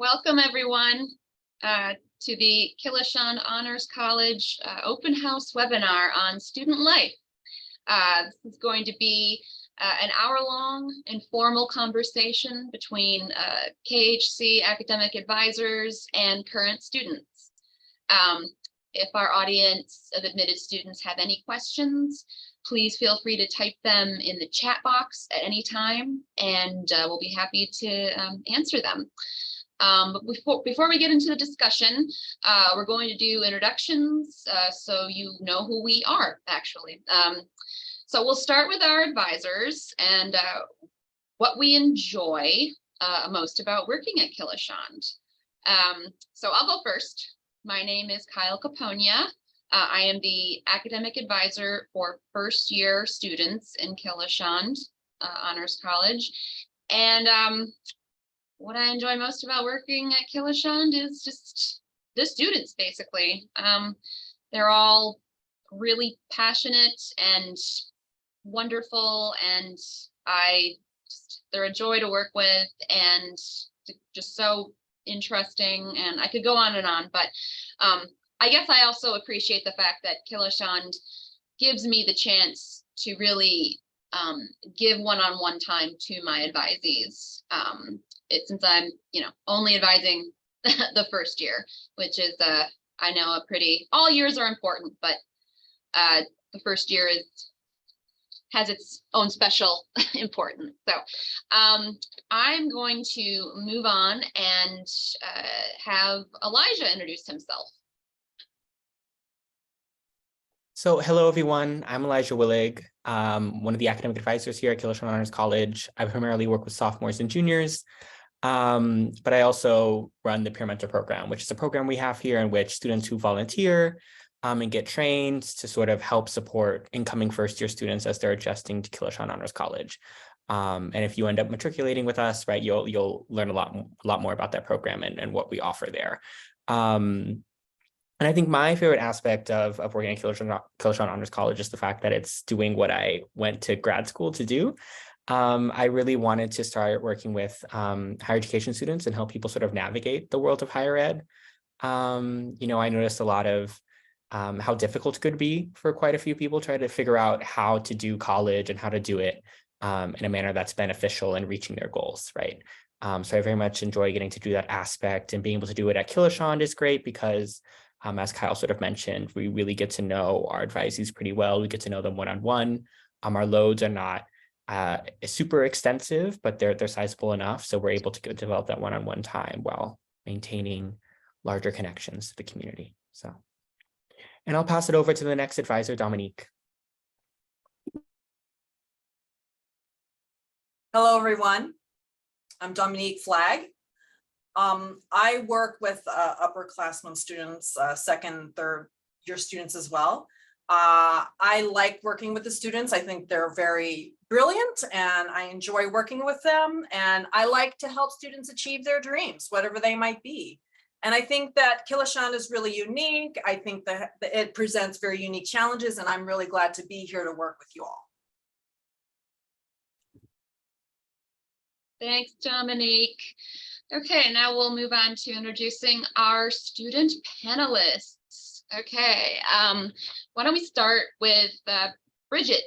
Welcome everyone to the Kilachand Honors College open house webinar on student life. This is going to be an hour-long informal conversation between KHC academic advisors and current students. If our audience of admitted students have any questions, please feel free to type them in the chat box at any time, and we'll be happy to answer them. But before we get into the discussion, we're going to do introductions so you know who we are, actually. So we'll start with our advisors and what we enjoy most about working at Kilachand. So I'll go first. My name is Kyle Caponia. I am the academic advisor for first-year students in Kilachand Honors College. And what I enjoy most about working at Kilachand is just the students, basically. They're all really passionate and wonderful, and they're a joy to work with and just so interesting. And I could go on and on, but I guess I also appreciate the fact that Kilachand gives me the chance to really give one-on-one time to my advisees. Since I'm, only advising the first year, which is, I know all years are important, but the first year has its own special importance. So I'm going to move on and have Elijah introduce himself. So hello, everyone. I'm Elijah Willig, one of the academic advisors here at Kilachand Honors College. I primarily work with sophomores and juniors, but I also run the Peer Mentor Program, which is a program we have here in which students who volunteer and get trained to sort of help support incoming first-year students as they're adjusting to Kilachand Honors College. And if you end up matriculating with us, right, you'll learn a lot more about that program and what we offer there. And I think my favorite aspect of working at Kilachand Honors College is the fact that it's doing what I went to grad school to do. I really wanted to start working with higher education students and help people sort of navigate the world of higher ed. I noticed a lot of how difficult it could be for quite a few people trying to figure out how to do college and how to do it in a manner that's beneficial and reaching their goals, right? So I very much enjoy getting to do that aspect, and being able to do it at Kilachand is great because as Kyle sort of mentioned, we really get to know our advisees pretty well. We get to know them one-on-one. Our loads are not super extensive, but they're sizable enough. So we're able to develop that one-on-one time while maintaining larger connections to the community. So, and I'll pass it over to the next advisor, Dominique. Hello, everyone. I'm Dominique Flagg. I work with upperclassmen students, second, third year students as well. I like working with the students. I think they're very brilliant and I enjoy working with them. And I like to help students achieve their dreams, whatever they might be. And I think that Kilachand is really unique. I think that it presents very unique challenges, and I'm really glad to be here to work with you all. Thanks, Dominique. Okay, now we'll move on to introducing our student panelists. Okay, why don't we start with Bridget?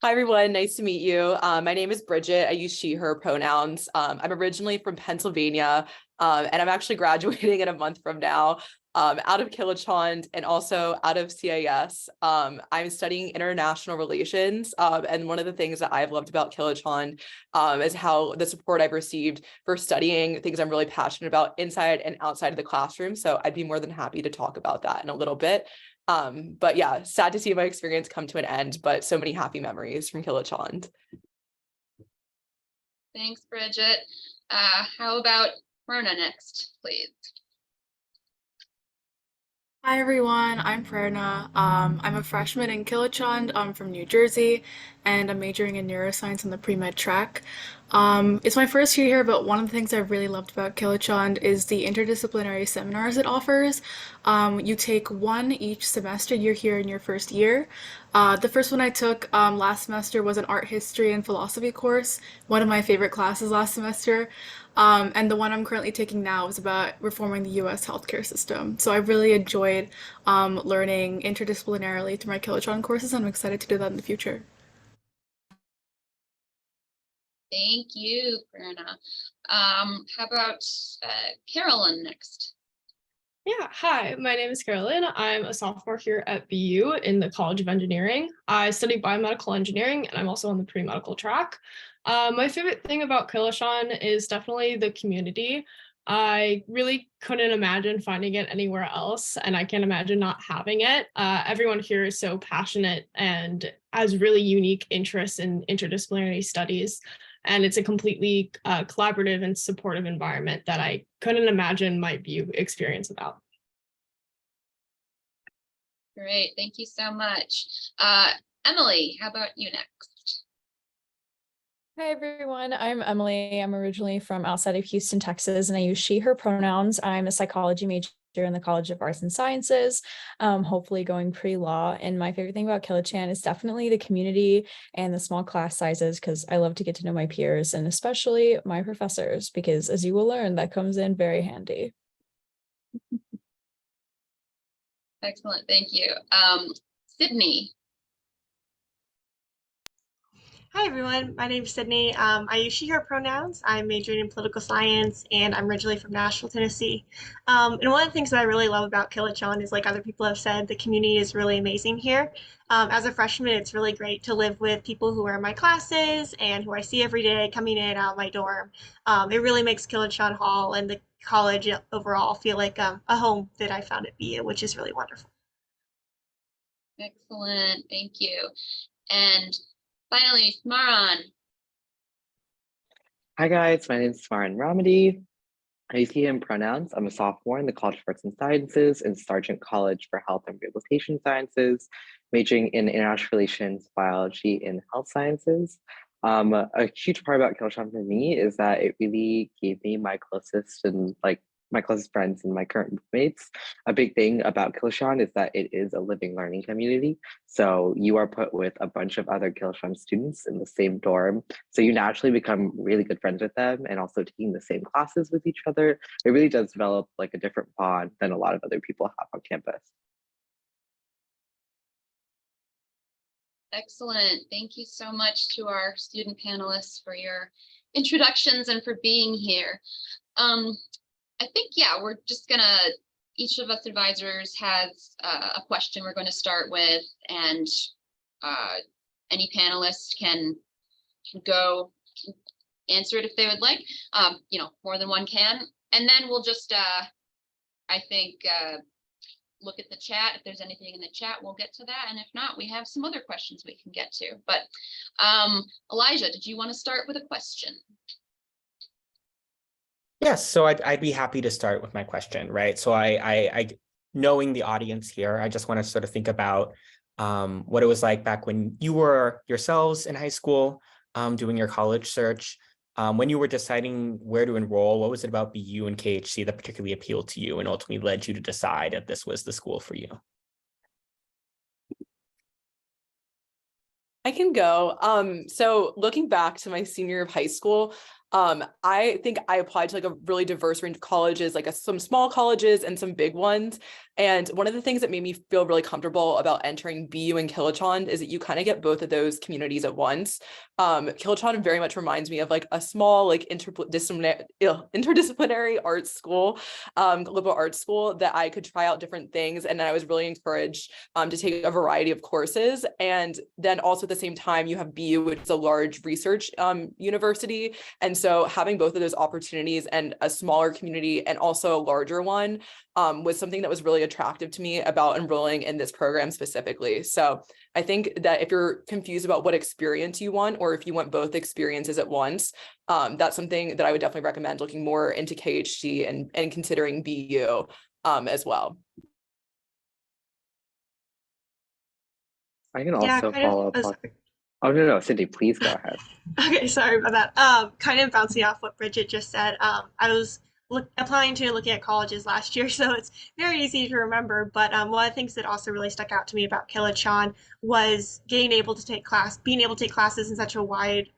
Hi, everyone. Nice to meet you. My name is Bridget. I use she, her pronouns. I'm originally from Pennsylvania, and I'm actually graduating in a month from now. Out of Kilachand and also out of CIS. I'm studying international relations. And one of the things that I've loved about Kilachand is how the support I've received for studying things I'm really passionate about inside and outside of the classroom. So I'd be more than happy to talk about that in a little bit. But yeah, sad to see my experience come to an end, but so many happy memories from Kilachand. Thanks, Bridget. How about Rona next, please? Hi everyone, I'm Prerna. I'm a freshman in Kilachand. I'm from New Jersey, and I'm majoring in neuroscience on the pre-med track. It's my first year here, but one of the things I've really loved about Kilachand is the interdisciplinary seminars it offers. You take one each semester. You're here in your first year. The first one I took last semester was an art history and philosophy course, one of my favorite classes last semester. And the one I'm currently taking now is about reforming the US healthcare system. So I've really enjoyed learning interdisciplinarily through my Kilachand courses, and I'm excited to do that in the future. Thank you, Prerna. How about Carolyn next? Yeah, hi, my name is Carolyn. I'm a sophomore here at BU in the College of Engineering. I study biomedical engineering and I'm also on the pre-medical track. My favorite thing about Kilachand is definitely the community. I really couldn't imagine finding it anywhere else, and I can't imagine not having it. Everyone here is so passionate and has really unique interests in interdisciplinary studies. And it's a completely collaborative and supportive environment that I couldn't imagine my BU experience without. Great, thank you so much. Emily, how about you next? Hi everyone, I'm Emily. I'm originally from outside of Houston, Texas, and I use she, her pronouns. I'm a psychology major in the College of Arts and Sciences, hopefully going pre-law. And my favorite thing about Kilachand is definitely the community and the small class sizes, because I love to get to know my peers and especially my professors, because as you will learn, that comes in very handy. Excellent, thank you. Sydney. Hi everyone, my name is Sydney. I use she, her pronouns. I'm majoring in political science and I'm originally from Nashville, Tennessee. And one of the things that I really love about Kilachand is, like other people have said, the community is really amazing here. As a freshman, it's really great to live with people who are in my classes and who I see every day coming in and out of my dorm. It really makes Kilachand Hall and the college overall feel like a home that I found at BU, which is really wonderful. Excellent, thank you. And finally, Smaran. Hi guys, my name is Smaran Ramadi. I use he, him pronouns. I'm a sophomore in the College of Arts and Sciences and Sargent College for Health and Rehabilitation Sciences, majoring in International Relations, Biology, and Health Sciences. A huge part about Kilachand for me is that it really gave me my closest friends and my current roommates. A big thing about Kilachand is that it is a living learning community. So you are put with a bunch of other Kilachand students in the same dorm. So you naturally become really good friends with them, and also taking the same classes with each other. It really does develop like a different bond than a lot of other people have on campus. Excellent. Thank you so much to our student panelists for your introductions and for being here. I think, yeah, we're just gonna, each of us advisors has a question we're going to start with, and any panelist can go answer it if they would like. You know, more than one can. And then we'll just, I think, look at the chat. If there's anything in the chat, we'll get to that. And if not, we have some other questions we can get to. But Elijah, did you want to start with a question? Yes, so I'd be happy to start with my question, right? So I knowing the audience here, I just want to sort of think about what it was like back when you were yourselves in high school, doing your college search. When you were deciding where to enroll, what was it about BU and KHC that particularly appealed to you and ultimately led you to decide that this was the school for you? I can go. So looking back to my senior year of high school, I think I applied to like a really diverse range of colleges, like some small colleges and some big ones. And one of the things that made me feel really comfortable about entering BU and Kilachand is that you kind of get both of those communities at once. Kilachand very much reminds me of like a small, like interdisciplinary art school, liberal arts school that I could try out different things. And I was really encouraged to take a variety of courses. And then also at the same time, you have BU, which is a large research university. And so having both of those opportunities and a smaller community and also a larger one was something that was really attractive to me about enrolling in this program specifically. So I think that if you're confused about what experience you want, or if you want both experiences at once, that's something that I would definitely recommend looking more into KHC and considering BU as well. I can also follow up. Oh, no, no, Cindy, please go ahead. Okay, sorry about that. Kind of bouncing off what Bridget just said. I was applying to looking at colleges last year, so it's very easy to remember. But one of the things that also really stuck out to me about Kilachand was being able to take classes in such a wide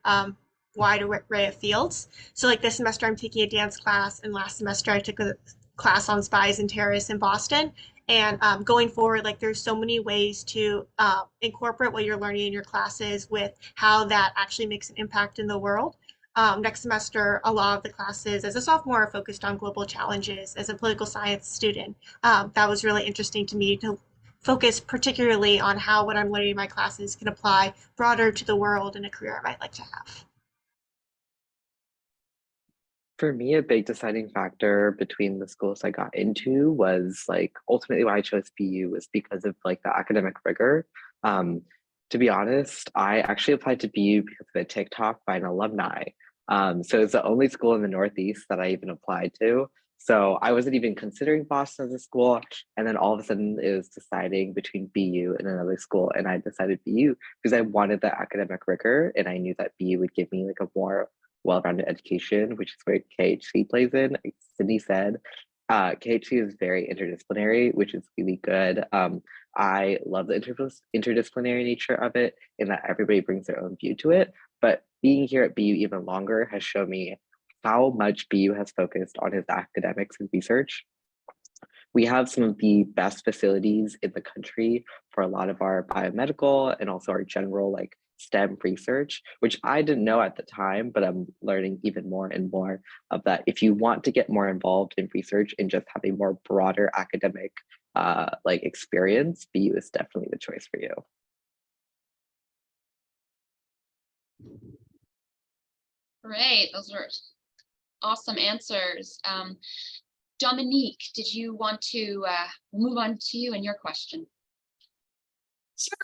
array of fields. So like this semester, I'm taking a dance class, and last semester I took a class on spies and terrorists in Boston. And going forward, like there's so many ways to incorporate what you're learning in your classes with how that actually makes an impact in the world. Next semester, a lot of the classes as a sophomore are focused on global challenges. As a political science student, that was really interesting to me to focus particularly on how what I'm learning in my classes can apply broader to the world in a career I might like to have. For me, a big deciding factor between the schools I got into was like ultimately why I chose BU was because of like the academic rigor. To be honest, I actually applied to BU because of a TikTok by an alumni. So it's the only school in the Northeast that I even applied to. So I wasn't even considering Boston as a school. And then all of a sudden it was deciding between BU and another school. And I decided BU because I wanted the academic rigor. And I knew that BU would give me like a more well-rounded education, which is where KHC plays in. Like Sydney said, KHC is very interdisciplinary, which is really good. I love the interdisciplinary nature of it in that everybody brings their own view to it. But being here at BU even longer has shown me how much BU has focused on its academics and research. We have some of the best facilities in the country for a lot of our biomedical and also our general like STEM research, which I didn't know at the time, but I'm learning even more and more of that. If you want to get more involved in research and just have a more broader academic like experience, BU is definitely the choice for you. Great, those were awesome answers. Dominique, did you want to move on to you and your question? Sure.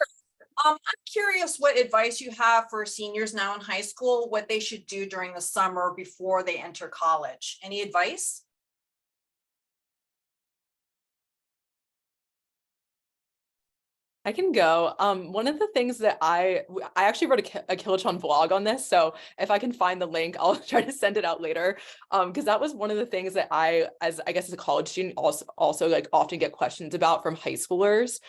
I'm curious what advice you have for seniors now in high school, what they should do during the summer before they enter college. Any advice? I can go. One of the things that I actually wrote a Kilachand vlog on this, so if I can find the link, I'll try to send it out later. Because that was one of the things that I guess as a college student also like often get questions about from high schoolers.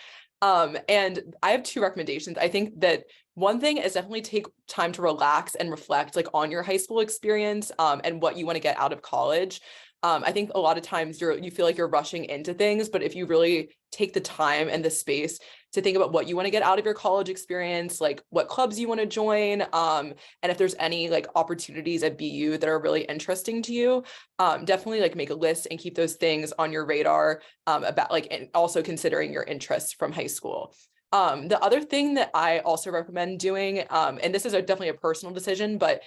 And I have two recommendations. I think that one thing is definitely take time to relax and reflect like on your high school experience and what you want to get out of college. I think a lot of times you feel like you're rushing into things, but if you really take the time and the space to think about what you want to get out of your college experience, like what clubs you want to join, and if there's any like opportunities at BU that are really interesting to you, definitely like make a list and keep those things on your radar about like, and also considering your interests from high school. The other thing that I also recommend doing, and this is definitely a personal decision, but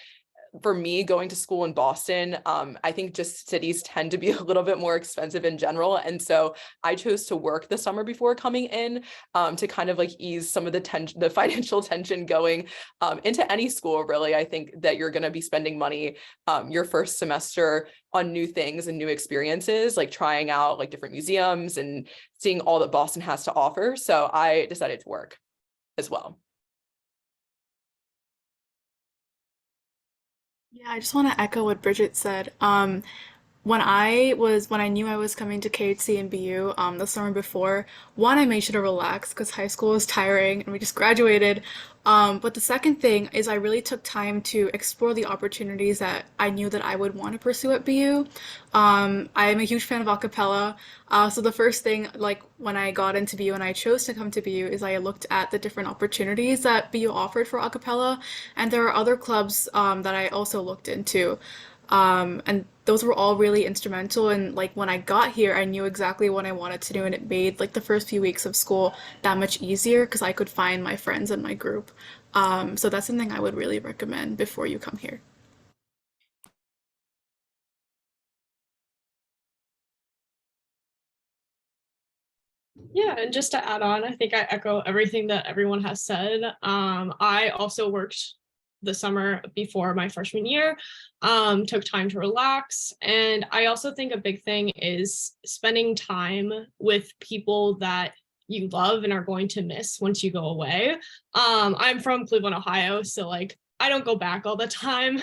for me, going to school in Boston, I think just cities tend to be a little bit more expensive in general. And so I chose to work the summer before coming in to kind of like ease some of the financial tension going into any school, really. I think that you're going to be spending money your first semester on new things and new experiences, like trying out like different museums and seeing all that Boston has to offer. So I decided to work as well. Yeah, I just want to echo what Bridget said. When I knew I was coming to KHC and BU the summer before, one, I made sure to relax because high school was tiring and we just graduated. But the second thing is I really took time to explore the opportunities that I knew that I would want to pursue at BU. I'm a huge fan of a cappella. So the first thing, like when I got into BU and I chose to come to BU, is I looked at the different opportunities that BU offered for a cappella, and there are other clubs that I also looked into. And those were all really instrumental. And like when I got here, I knew exactly what I wanted to do, and it made like the first few weeks of school that much easier because I could find my friends and my group. So that's something I would really recommend before you come here. Yeah, and just to add on, I think I echo everything that everyone has said. I also worked the summer before my freshman year, took time to relax. And I also think a big thing is spending time with people that you love and are going to miss once you go away. I'm from Cleveland, Ohio, so like I don't go back all the time.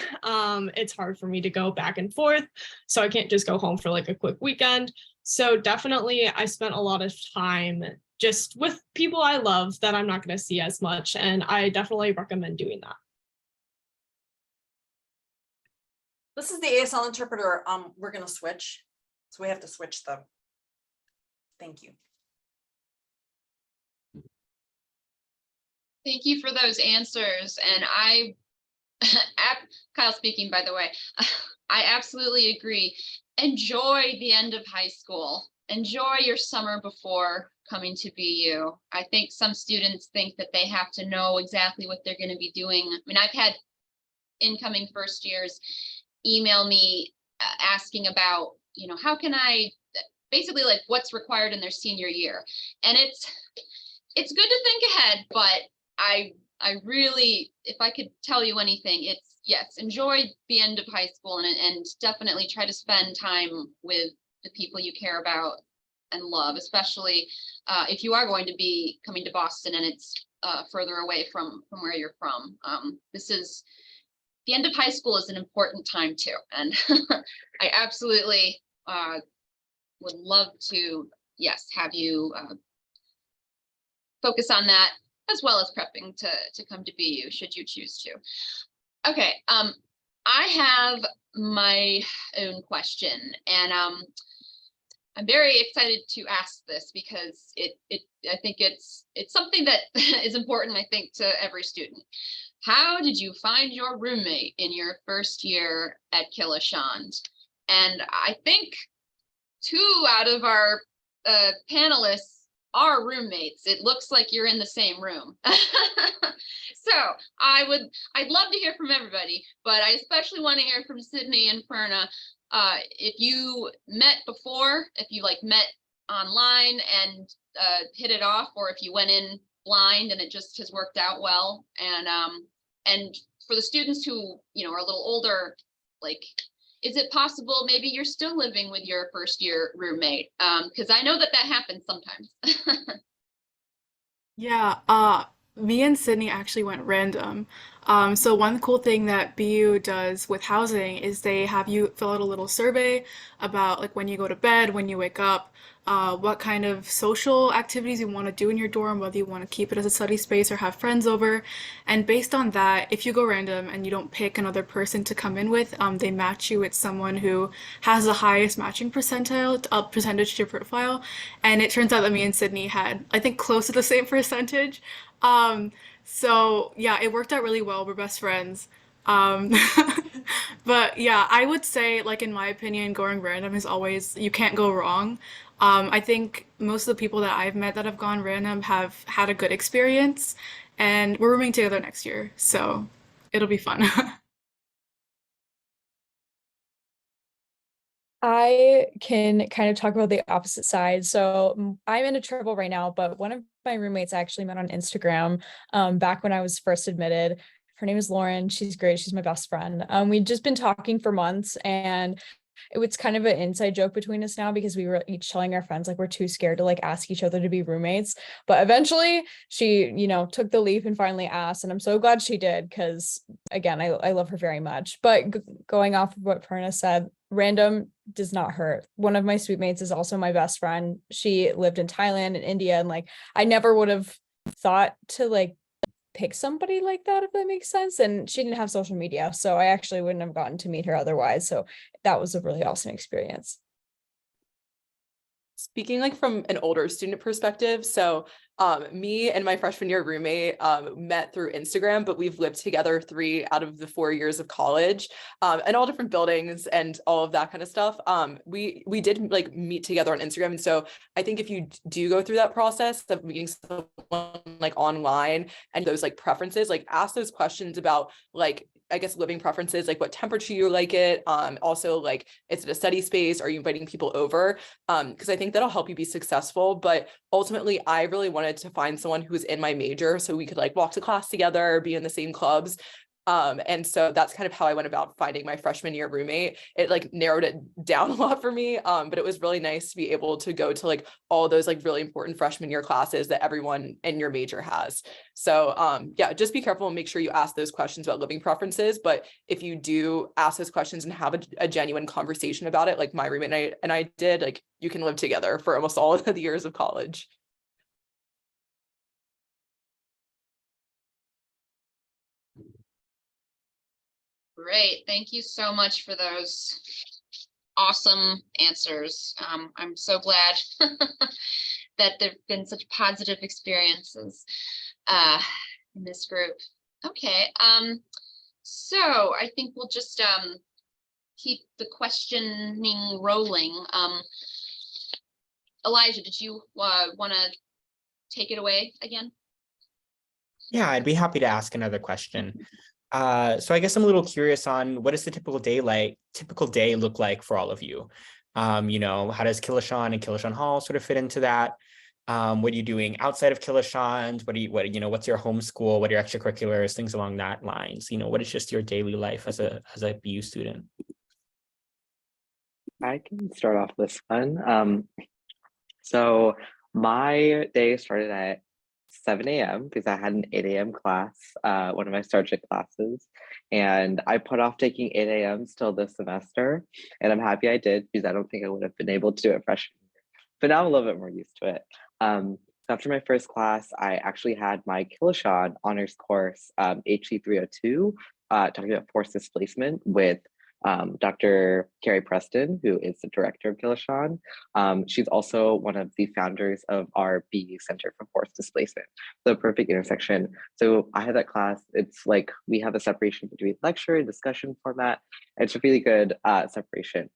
It's hard for me to go back and forth, so I can't just go home for like a quick weekend. So definitely I spent a lot of time just with people I love that I'm not going to see as much, and I definitely recommend doing that. This is the ASL interpreter. We're gonna switch. So we have to switch them. Thank you. Thank you for those answers. And Kyle speaking, by the way, I absolutely agree. Enjoy the end of high school. Enjoy your summer before coming to BU. I think some students think that they have to know exactly what they're going to be doing. I mean, I've had incoming first years email me asking about, you know, how can I basically like what's required in their senior year. And it's good to think ahead, but I really, if I could tell you anything, it's yes, enjoy the end of high school and definitely try to spend time with the people you care about and love, especially if you are going to be coming to Boston and it's further away from where you're from. The end of high school is an important time too. And I absolutely would love to, yes, have you focus on that as well as prepping to come to BU should you choose to. Okay, I have my own question, and I'm very excited to ask this because I think it's something that is important, I think, to every student. How did you find your roommate in your first year at Kilachand? And I think 2 out of our panelists are roommates. It looks like you're in the same room. So I'd love to hear from everybody, but I especially want to hear from Sydney and Perna. If you met before, if you like met online and hit it off, or if you went in blind and it just has worked out well. And for the students who, you know, are a little older, like, is it possible maybe you're still living with your first year roommate? Because I know that happens sometimes. Yeah, me and Sydney actually went random. So one cool thing that BU does with housing is they have you fill out a little survey about like when you go to bed, when you wake up, what kind of social activities you want to do in your dorm, whether you want to keep it as a study space or have friends over. And based on that, if you go random and you don't pick another person to come in with, they match you with someone who has the highest matching percentage to your profile. And it turns out that me and Sydney had, I think, close to the same percentage. So yeah, it worked out really well. We're best friends. Um, but yeah, I would say, like, in my opinion, going random is always, you can't go wrong. I think most of the people that I've met that have gone random have had a good experience, and we're rooming together next year, so it'll be fun. I can kind of talk about the opposite side. So I'm in a triple right now, but one of my roommates I actually met on Instagram back when I was first admitted. Her name is Lauren. She's great. She's my best friend. We'd just been talking for months, and it was kind of an inside joke between us now because we were each telling our friends like we're too scared to like ask each other to be roommates. But eventually she, you know, took the leap and finally asked, and I'm so glad she did because again, I love her very much. But going off of what Perna said, random does not hurt. One of my suite mates is also my best friend. She lived in Thailand and India, and like I never would have thought to like pick somebody like that, if that makes sense. And she didn't have social media, so I actually wouldn't have gotten to meet her otherwise. So that was a really awesome experience. Speaking like from an older student perspective, so me and my freshman year roommate met through Instagram, but we've lived together 3 out of the 4 years of college, and all different buildings and all of that kind of stuff. We did like meet together on Instagram, and so I think if you do go through that process of meeting someone like online and those like preferences, like ask those questions about like, I guess, living preferences, like what temperature you like it. Also, like, is it a study space? Are you inviting people over? Because I think that'll help you be successful. But ultimately, I really wanted to find someone who was in my major so we could like walk to class together, be in the same clubs. And so that's kind of how I went about finding my freshman year roommate. It like narrowed it down a lot for me. But it was really nice to be able to go to like all those like really important freshman year classes that everyone in your major has. So yeah, just be careful and make sure you ask those questions about living preferences. But if you do ask those questions and have a genuine conversation about it, like my roommate and I did, like you can live together for almost all of the years of college. Great. Thank you so much for those awesome answers. I'm so glad that there've been such positive experiences in this group. Okay. So I think we'll just keep the questioning rolling. Elijah, did you want to take it away again? Yeah, I'd be happy to ask another question. So I guess I'm a little curious on what does the typical day look like for all of you? You know, how does Kilachand and Kilachand Hall sort of fit into that? What are you doing outside of Kilachand? What's your homeschool? What are your extracurriculars? Things along that lines. You know, what is just your daily life as a BU student? I can start off this one. So my day started at 7 a.m. because I had an 8 a.m. class, one of my sergeant classes, and I put off taking 8 a.m. till this semester, and I'm happy I did because I don't think I would have been able to do it freshman year, but now I'm a little bit more used to it. So after my first class, I actually had my Kilachand Honors course, HC 302, talking about forced displacement with Dr. Carrie Preston, who is the director of Kilachand. She's also one of the founders of our BU Center for Forced Displacement, the perfect intersection. So I had that class. It's like we have a separation between lecture and discussion format. It's a really good separation,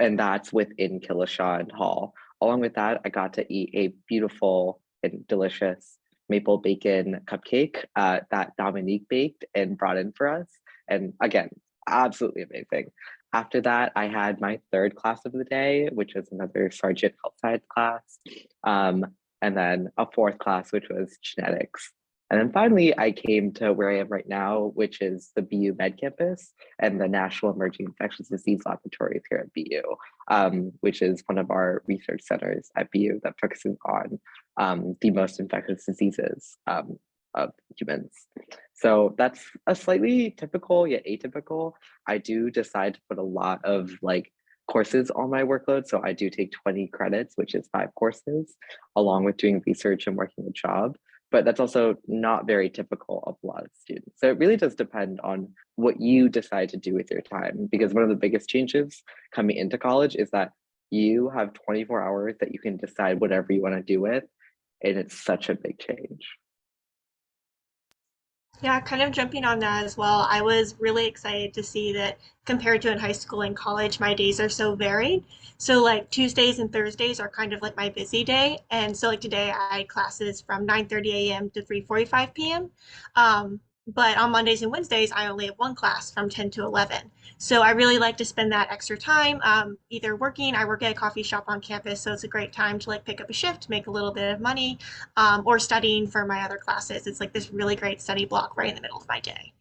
and that's within Kilachand Hall. Along with that, I got to eat a beautiful and delicious maple bacon cupcake that Dominique baked and brought in for us. And again, absolutely amazing. After that, I had my third class of the day, which was another sergeant health science class, and then a fourth class, which was genetics. And then finally, I came to where I am right now, which is the BU Med Campus and the National Emerging Infectious Disease Laboratories here at BU, which is one of our research centers at BU that focuses on the most infectious diseases of humans. So that's a slightly typical yet atypical. I do decide to put a lot of like courses on my workload. So I do take 20 credits, which is 5 courses, along with doing research and working a job. But that's also not very typical of a lot of students. So it really does depend on what you decide to do with your time, because one of the biggest changes coming into college is that you have 24 hours that you can decide whatever you want to do with. And it's such a big change. Yeah, kind of jumping on that as well. I was really excited to see that compared to in high school and college, my days are so varied. So like Tuesdays and Thursdays are kind of like my busy day. And so like today I had classes from 9:30 a.m. to 3:45 p.m. But on Mondays and Wednesdays, I only have one class from 10 to 11. So I really like to spend that extra time either working. I work at a coffee shop on campus, so it's a great time to like pick up a shift, make a little bit of money, or studying for my other classes. It's like this really great study block right in the middle of my day.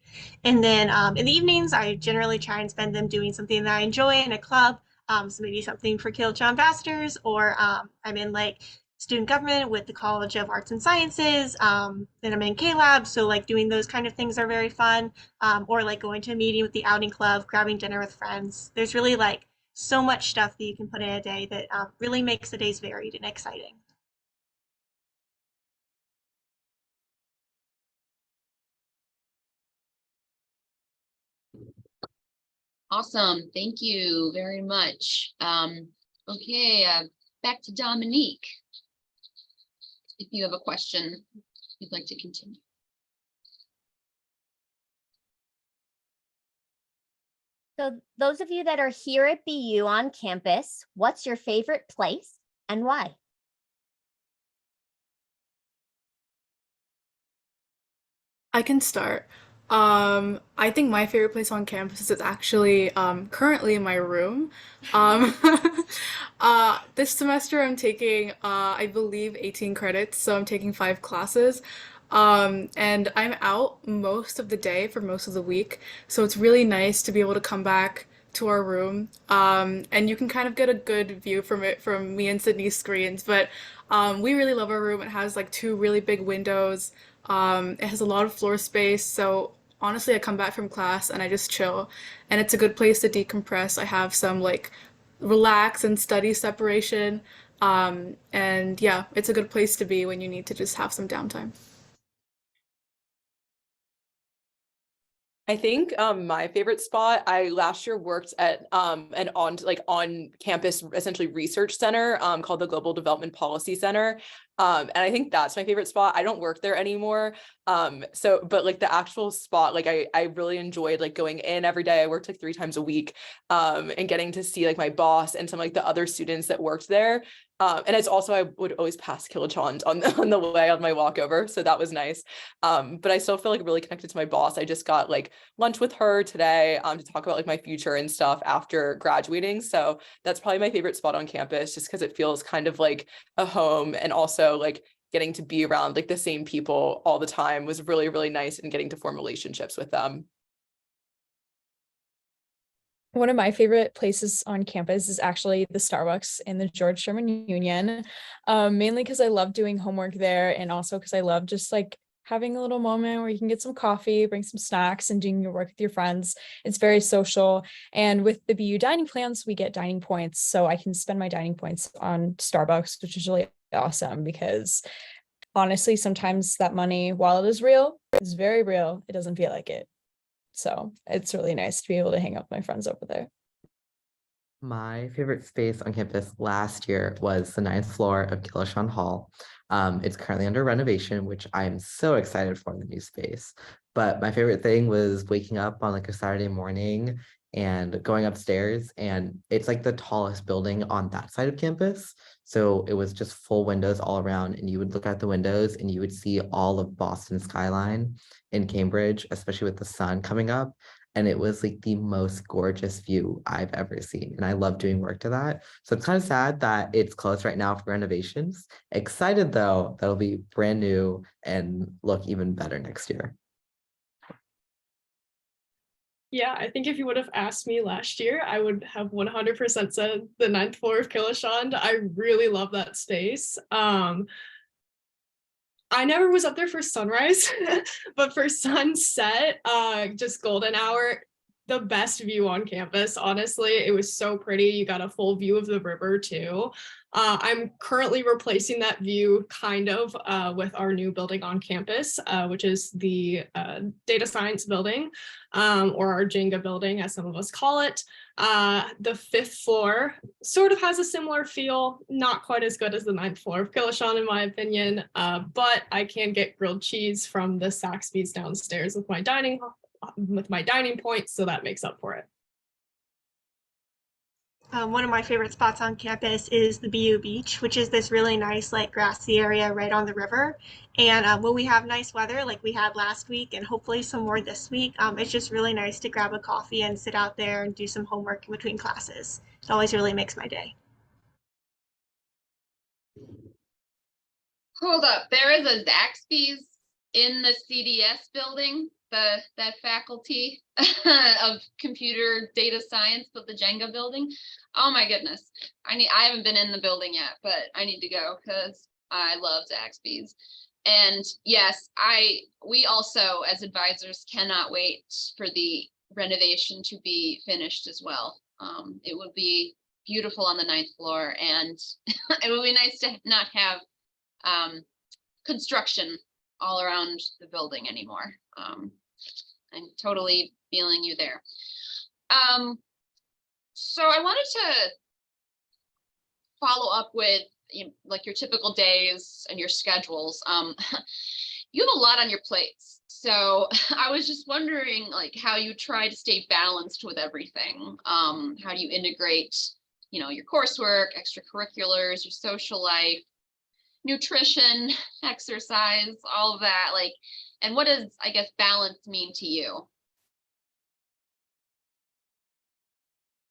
And then in the evenings, I generally try and spend them doing something that I enjoy in a club. So maybe something for Kilachand Ambassadors, or I'm in like student government with the College of Arts and Sciences. Then I'm in K-Lab, so like doing those kind of things are very fun. Or like going to a meeting with the outing club, grabbing dinner with friends. There's really like so much stuff that you can put in a day that really makes the days varied and exciting. Awesome. Thank you very much. Okay, back to Dominique. If you have a question, you'd like to continue. So those of you that are here at BU on campus, what's your favorite place and why? I can start. I think my favorite place on campus is actually currently in my room. Um, this semester I'm taking, I believe, 18 credits, so I'm taking 5 classes. And I'm out most of the day for most of the week, so it's really nice to be able to come back to our room. And you can kind of get a good view from it from me and Sydney's screens. But we really love our room. It has like two really big windows. It has a lot of floor space, so honestly, I come back from class and I just chill, and it's a good place to decompress. I have some like relax and study separation. And yeah, it's a good place to be when you need to just have some downtime. I think my favorite spot, I last year worked at an on campus essentially research center called the Global Development Policy Center. And I think that's my favorite spot. I don't work there anymore. But like the actual spot, like I really enjoyed like going in every day. I worked like 3 times a week and getting to see like my boss and some like the other students that worked there. And it's also, I would always pass Kilachand on the way on my walkover. So that was nice. But I still feel like really connected to my boss. I just got like lunch with her today to talk about like my future and stuff after graduating. So that's probably my favorite spot on campus, just because it feels kind of like a home, and also like getting to be around like the same people all the time was really, really nice, and getting to form relationships with them. One of my favorite places on campus is actually the Starbucks in the George Sherman Union, mainly because I love doing homework there, and also because I love just like having a little moment where you can get some coffee, bring some snacks, and doing your work with your friends. It's very social. And with the BU dining plans, we get dining points. So I can spend my dining points on Starbucks, which is really awesome because honestly, sometimes that money, while it is real, is very real. It doesn't feel like it. So it's really nice to be able to hang out with my friends over there. My favorite space on campus last year was the 9th floor of Kilachand Hall. It's currently under renovation, which I'm so excited for in the new space. But my favorite thing was waking up on like a Saturday morning and going upstairs, and it's like the tallest building on that side of campus. So it was just full windows all around, and you would look out the windows and you would see all of Boston skyline in Cambridge, especially with the sun coming up. And it was like the most gorgeous view I've ever seen. And I love doing work to that. So it's kind of sad that it's closed right now for renovations. Excited though, that'll be brand new and look even better next year. Yeah, I think if you would have asked me last year, I would have 100% said the 9th floor of Kilachand. I really love that space. I never was up there for sunrise, but for sunset, just golden hour, the best view on campus. Honestly, it was so pretty. You got a full view of the river too. I'm currently replacing that view kind of with our new building on campus, which is the data science building, or our Jenga building, as some of us call it. The 5th floor sort of has a similar feel, not quite as good as the 9th floor of Kilachand, in my opinion, but I can get grilled cheese from the Saxby's downstairs with my dining points, so that makes up for it. One of my favorite spots on campus is the BU Beach, which is this really nice, like grassy area right on the river. And when we have nice weather, like we had last week, and hopefully some more this week, it's just really nice to grab a coffee and sit out there and do some homework in between classes. It always really makes my day. Hold up, there is a Zaxby's in the CDS building, that faculty of computer data science, but the Jenga building. Oh my goodness. I haven't been in the building yet, but I need to go because I love Zaxby's. And yes, we also as advisors cannot wait for the renovation to be finished as well. It would be beautiful on the 9th floor, and it would be nice to not have construction all around the building anymore. I'm totally feeling you there. So I wanted to follow up with like your typical days and your schedules. You have a lot on your plates. So I was just wondering like how you try to stay balanced with everything. How do you integrate, your coursework, extracurriculars, your social life, nutrition, exercise, all of that, like, and what does, I guess, balance mean to you?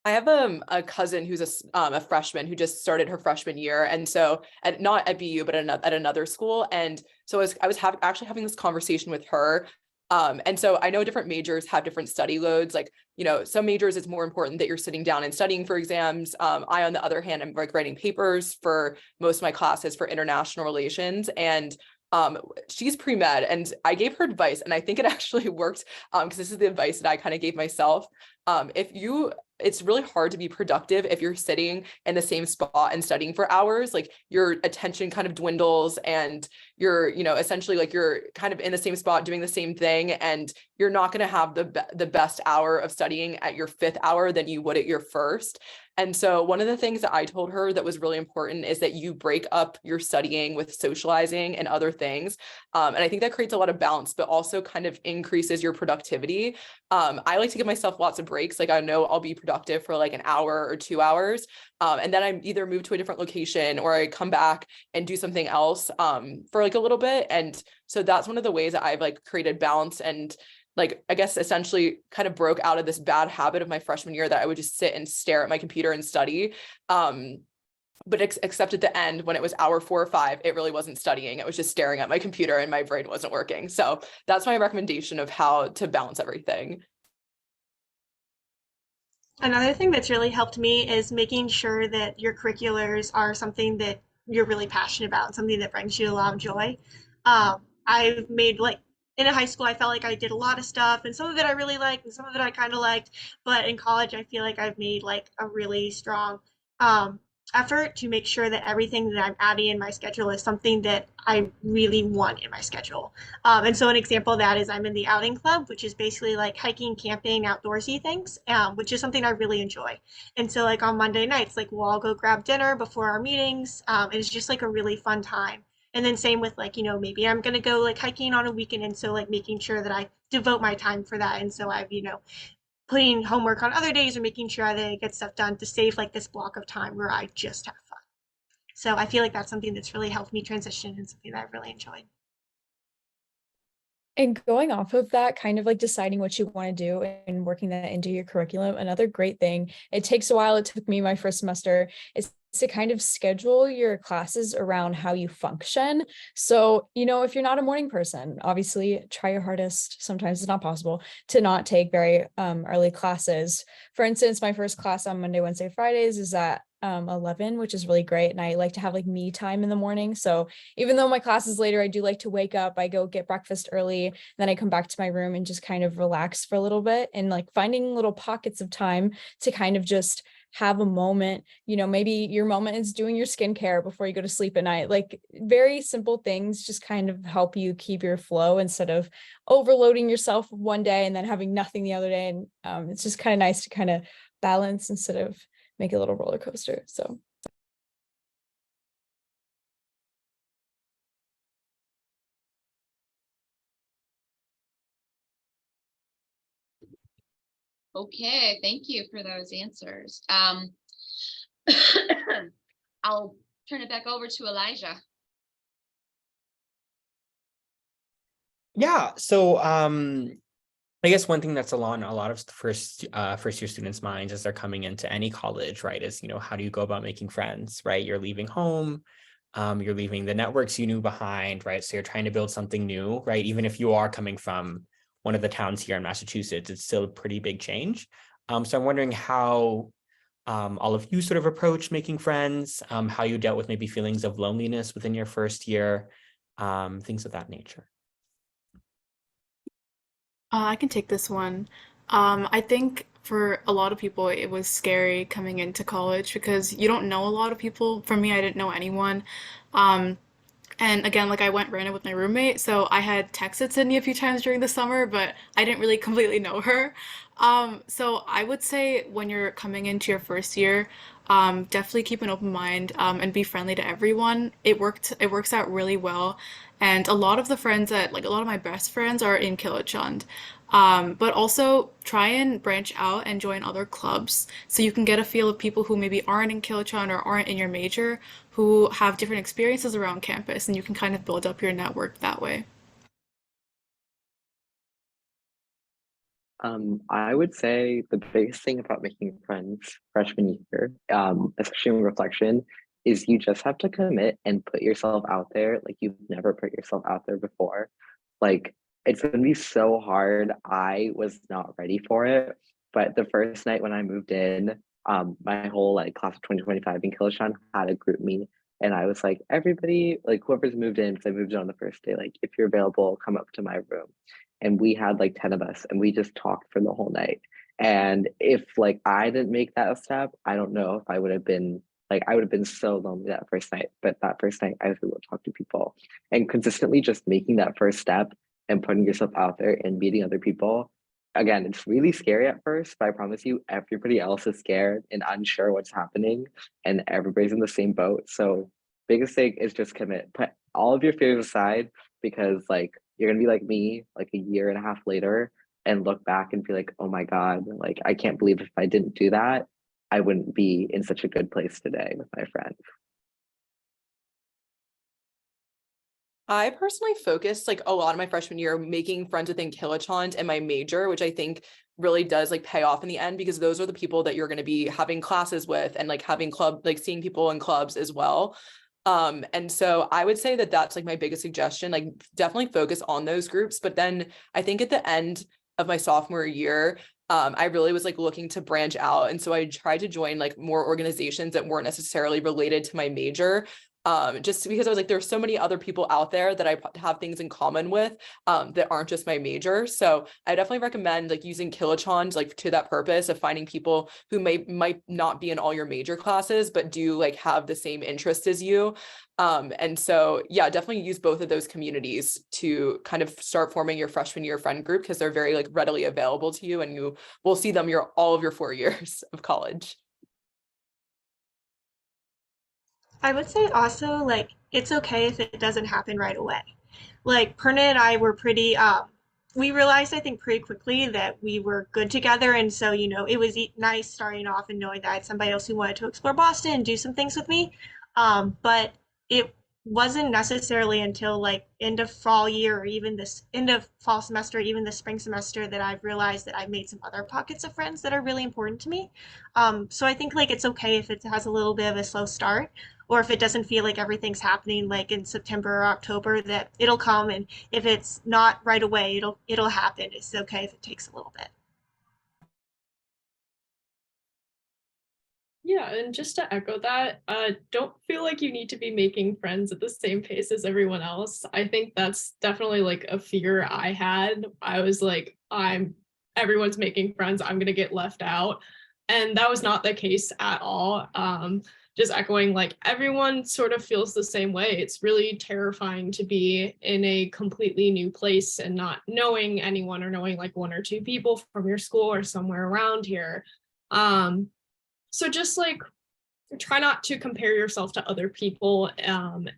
I have a cousin who's a freshman who just started her freshman year, and so not at BU but at another school, and so I was actually having this conversation with her. And so I know different majors have different study loads. Like, some majors it's more important that you're sitting down and studying for exams. I, on the other hand, I'm like writing papers for most of my classes for international relations, and she's pre-med, and I gave her advice, and I think it actually worked, because this is the advice that I kind of gave myself. It's really hard to be productive if you're sitting in the same spot and studying for hours. Like, your attention kind of dwindles, and you're, essentially like you're kind of in the same spot doing the same thing, and you're not going to have the best hour of studying at your 5th hour than you would at your 1st. And so one of the things that I told her that was really important is that you break up your studying with socializing and other things. And I think that creates a lot of balance, but also kind of increases your productivity. I like to give myself lots of breaks. Like, I know I'll be productive for like an hour or 2 hours. And then I either move to a different location or I come back and do something else for like a little bit. And so that's one of the ways that I've like created balance, and like, I guess essentially kind of broke out of this bad habit of my freshman year that I would just sit and stare at my computer and study. But except at the end, when it was hour 4 or 5, it really wasn't studying. It was just staring at my computer and my brain wasn't working. So that's my recommendation of how to balance everything. Another thing that's really helped me is making sure that your curriculars are something that you're really passionate about, something that brings you a lot of joy. I've made like in high school, I felt like I did a lot of stuff, and some of it I really liked, and some of it I kind of liked. But in college, I feel like I've made like a really strong effort to make sure that everything that I'm adding in my schedule is something that I really want in my schedule. And so an example of that is I'm in the outing club, which is basically like hiking, camping, outdoorsy things, which is something I really enjoy. And so like on Monday nights, like we'll all go grab dinner before our meetings. And it's just like a really fun time. And then same with like, maybe I'm gonna go like hiking on a weekend. And so like making sure that I devote my time for that. And so I've, putting homework on other days or making sure that I get stuff done to save like this block of time where I just have fun. So I feel like that's something that's really helped me transition and something that I've really enjoyed. And going off of that, kind of like deciding what you want to do and working that into your curriculum, another great thing, it takes a while, it took me my first semester, is to kind of schedule your classes around how you function. So, if you're not a morning person, obviously try your hardest, sometimes it's not possible, to not take very early classes. For instance, my first class on Monday, Wednesday, Fridays is at 11, which is really great. And I like to have like me time in the morning. So even though my class is later, I do like to wake up, I go get breakfast early, then I come back to my room and just kind of relax for a little bit, and like finding little pockets of time to kind of just have a moment. Maybe your moment is doing your skincare before you go to sleep at night. Like, very simple things just kind of help you keep your flow instead of overloading yourself one day and then having nothing the other day. And it's just kind of nice to kind of balance instead of make a little roller coaster. So Okay, thank you for those answers. I'll turn it back over to Elijah. Yeah, so I guess one thing that's on a lot of first year students' minds as they're coming into any college, right, is, how do you go about making friends, right? You're leaving home, you're leaving the networks you knew behind, right? So you're trying to build something new, right? Even if you are coming from one of the towns here in Massachusetts, it's still a pretty big change. So I'm wondering how all of you sort of approach making friends, how you dealt with maybe feelings of loneliness within your first year, things of that nature. I can take this one. I think for a lot of people, it was scary coming into college because you don't know a lot of people. For me, I didn't know anyone. Um, and again, like I went random with my roommate, so I had texted Sydney a few times during the summer, but I didn't really completely know her. So I would say when you're coming into your first year, definitely keep an open mind, and be friendly to everyone. It works out really well. And a lot of the friends that, like a lot of my best friends are in Kilachand. But also try and branch out and join other clubs so you can get a feel of people who maybe aren't in Kilachand or aren't in your major, who have different experiences around campus, and you can kind of build up your network that way. I would say the biggest thing about making friends freshman year, especially in reflection, is you just have to commit and put yourself out there like you've never put yourself out there before. Like it's gonna be so hard. I was not ready for it, but the first night when I moved in, my whole like class of 2025 in Kilachand had a group meet. And I was like, everybody, like whoever's moved in, because I moved in on the first day, like if you're available, come up to my room. And we had like 10 of us and we just talked for the whole night. And if like I didn't make that a step, I don't know if I would have been like I would have been so lonely that first night. But that first night I was able to talk to people and consistently just making that first step and putting yourself out there and meeting other people. Again, it's really scary at first, but I promise you, everybody else is scared and unsure what's happening, and everybody's in the same boat. So, biggest thing is just commit. Put all of your fears aside because, like, you're gonna be like me, like a year and a half later, and look back and be like, oh my God, like, I can't believe if I didn't do that, I wouldn't be in such a good place today with my friends. I personally focused like a lot of my freshman year making friends within Kilachand and my major, which I think really does like pay off in the end because those are the people that you're going to be having classes with and like having like seeing people in clubs as well. And so I would say that that's like my biggest suggestion, like definitely focus on those groups. But then I think at the end of my sophomore year, I really was like looking to branch out. And so I tried to join like more organizations that weren't necessarily related to my major. Just because I was like, there's so many other people out there that I have things in common with that aren't just my major. So I definitely recommend like using Kilachand like to that purpose of finding people who might not be in all your major classes, but do like have the same interest as you. And so, yeah, definitely use both of those communities to kind of start forming your freshman year friend group because they're very like readily available to you and you will see them all of your 4 years of college. I would say also like it's okay if it doesn't happen right away. Like Perna and I were pretty we realized I think pretty quickly that we were good together, and so it was nice starting off and knowing that I had somebody else who wanted to explore Boston and do some things with me. But it wasn't necessarily until like end of fall year or even this end of fall semester, even the spring semester, that I've realized that I've made some other pockets of friends that are really important to me. So I think like it's okay if it has a little bit of a slow start, or if it doesn't feel like everything's happening like in September or October, that it'll come. And if it's not right away, it'll happen. It's okay if it takes a little bit. Yeah, and just to echo that, don't feel like you need to be making friends at the same pace as everyone else. I think that's definitely like a fear I had. I was like, everyone's making friends, I'm gonna get left out. And that was not the case at all. Just echoing, like everyone sort of feels the same way. It's really terrifying to be in a completely new place and not knowing anyone or knowing like one or two people from your school or somewhere around here. So just like try not to compare yourself to other people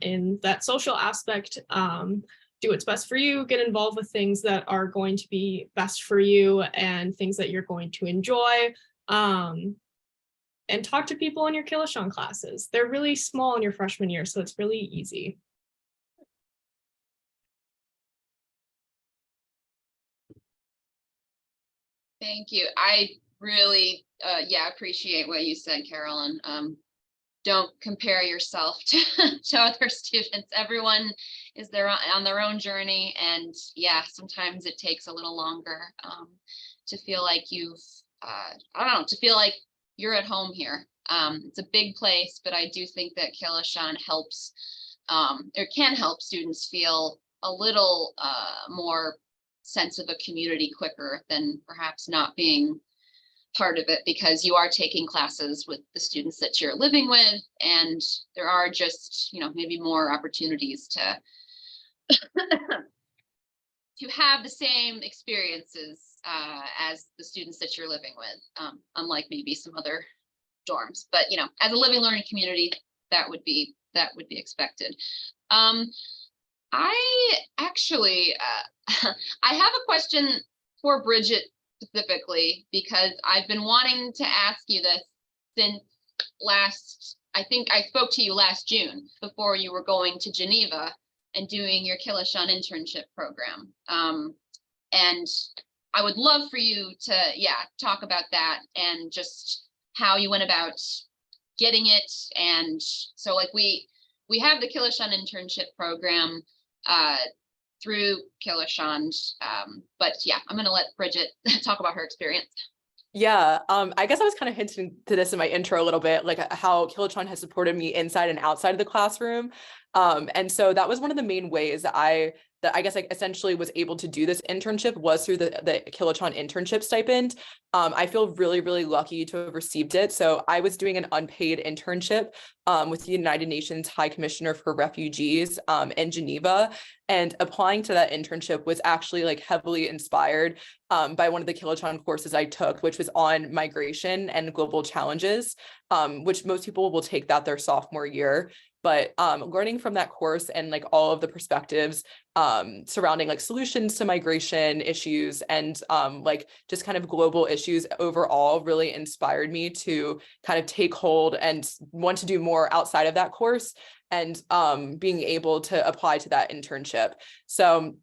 in that social aspect. Do what's best for you, get involved with things that are going to be best for you and things that you're going to enjoy. And talk to people in your Kilachand classes. They're really small in your freshman year, so it's really easy. Thank you. I really, appreciate what you said, Carolyn. Don't compare yourself to other students. Everyone is there on their own journey, and yeah, sometimes it takes a little longer to feel like you've, to feel like you're at home here. It's a big place, but I do think that Kilachand helps, or can help students feel a little more sense of a community quicker than perhaps not being part of it, because you are taking classes with the students that you're living with, and there are just, maybe more opportunities to to have the same experiences as the students that you're living with, unlike maybe some other dorms. But as a living learning community, that would be expected. I actually I have a question for Bridget specifically, because I've been wanting to ask you this since I think I spoke to you last June before you were going to Geneva and doing your Kilachand internship program. And I would love for you to, yeah, talk about that and just how you went about getting it. And so like we have the Kilachand internship program through Kilachand. But yeah, I'm gonna let Bridget talk about her experience. Yeah, I guess I was kind of hinting to this in my intro a little bit, like how Kilachand has supported me inside and outside of the classroom. And so that was one of the main ways that I guess I essentially was able to do this internship was through the Kilachand internship stipend. I feel really, really lucky to have received it. So I was doing an unpaid internship with the United Nations High Commissioner for Refugees in Geneva. And applying to that internship was actually like heavily inspired by one of the Kilachand courses I took, which was on migration and global challenges, which most people will take that their sophomore year. But learning from that course and like all of the perspectives surrounding like solutions to migration issues and like just kind of global issues overall really inspired me to kind of take hold and want to do more outside of that course and being able to apply to that internship. So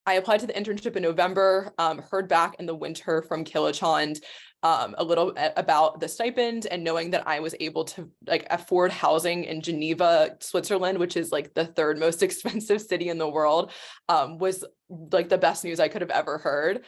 I applied to the internship in November, heard back in the winter from Kilachand a little about the stipend, and knowing that I was able to like afford housing in Geneva, Switzerland, which is like the third most expensive city in the world, was like the best news I could have ever heard.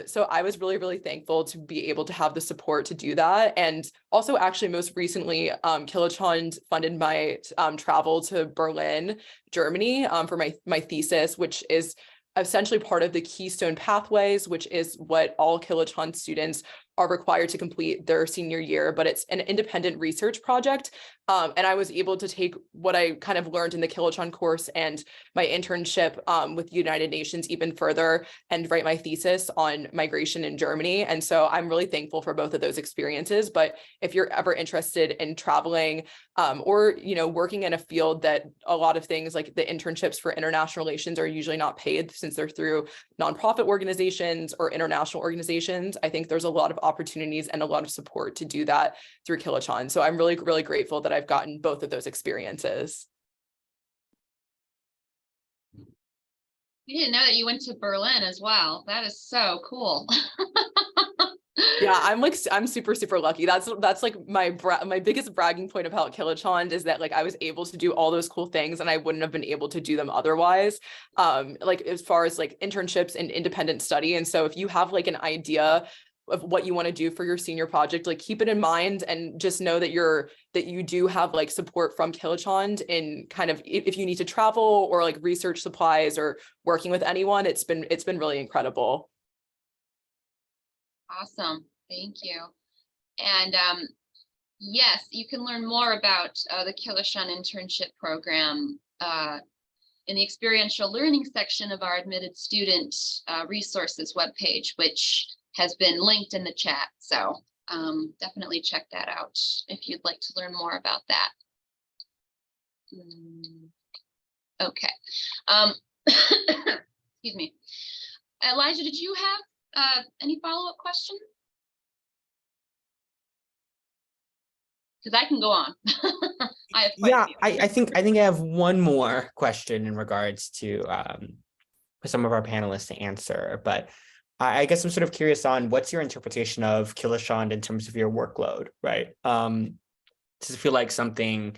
So I was really, really thankful to be able to have the support to do that. And also actually most recently, Kilachand funded my travel to Berlin, Germany for my thesis, which is essentially part of the Keystone pathways, which is what all Kilachand students are required to complete their senior year, but it's an independent research project. And I was able to take what I kind of learned in the Kilachand course and my internship with the United Nations even further and write my thesis on migration in Germany. And so I'm really thankful for both of those experiences. But if you're ever interested in traveling or, you know, working in a field that a lot of things like the internships for international relations are usually not paid since they're through nonprofit organizations or international organizations, I think there's a lot of opportunities and a lot of support to do that through Kilachand. So I'm really, really grateful that I've gotten both of those experiences. You didn't know that you went to Berlin as well. That is so cool. Yeah, I'm super, super lucky. That's like my biggest bragging point about Kilachand is that like I was able to do all those cool things and I wouldn't have been able to do them otherwise. Like as far as like internships and independent study. And so if you have like an idea of what you want to do for your senior project, like keep it in mind and just know that you do have like support from Kilachand in kind of if you need to travel or like research supplies or working with anyone. It's been really incredible. Awesome. Thank you. And yes, you can learn more about the Kilachand internship program in the experiential learning section of our admitted student resources webpage, which has been linked in the chat. So definitely check that out if you'd like to learn more about that. Okay. Excuse me. Elijah, did you have any follow-up questions? Because I can go on. I have quite a few. I think I have one more question in regards to some of our panelists to answer, but I guess I'm sort of curious on what's your interpretation of Kilachand in terms of your workload, right? Does it feel like something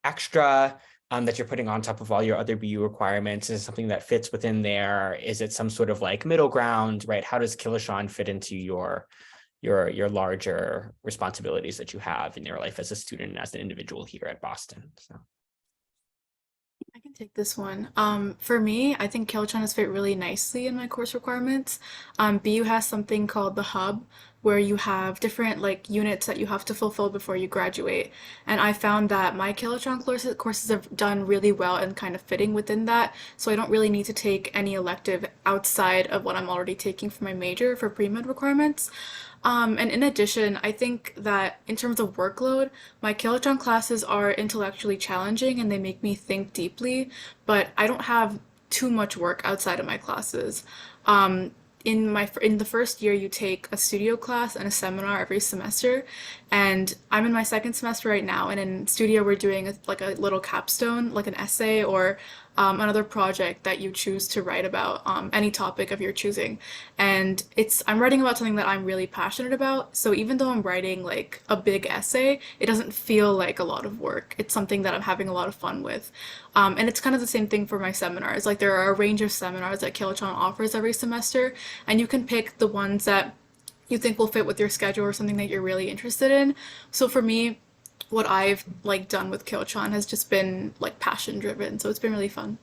extra that you're putting on top of all your other BU requirements? Is it something that fits within there? Is it some sort of like middle ground, right? How does Kilachand fit into your larger responsibilities that you have in your life as a student and as an individual here at Boston? So I can take this one. For me, I think Kilachand has fit really nicely in my course requirements. BU has something called the Hub, where you have different like units that you have to fulfill before you graduate. And I found that my Kilachand courses have done really well and kind of fitting within that. So I don't really need to take any elective outside of what I'm already taking for my major for pre-med requirements. And in addition, I think that in terms of workload, my Kilachand classes are intellectually challenging and they make me think deeply, but I don't have too much work outside of my classes. In the first year, you take a studio class and a seminar every semester, and I'm in my second semester right now, and in studio we're doing like a little capstone, like an essay or another project that you choose to write about, any topic of your choosing. And I'm writing about something that I'm really passionate about. So even though I'm writing like a big essay, it doesn't feel like a lot of work. It's something that I'm having a lot of fun with. And it's kind of the same thing for my seminars. Like there are a range of seminars that Kilachand offers every semester, and you can pick the ones that you think will fit with your schedule or something that you're really interested in. So for me, what I've like done with Kilachand has just been like passion driven. So it's been really fun.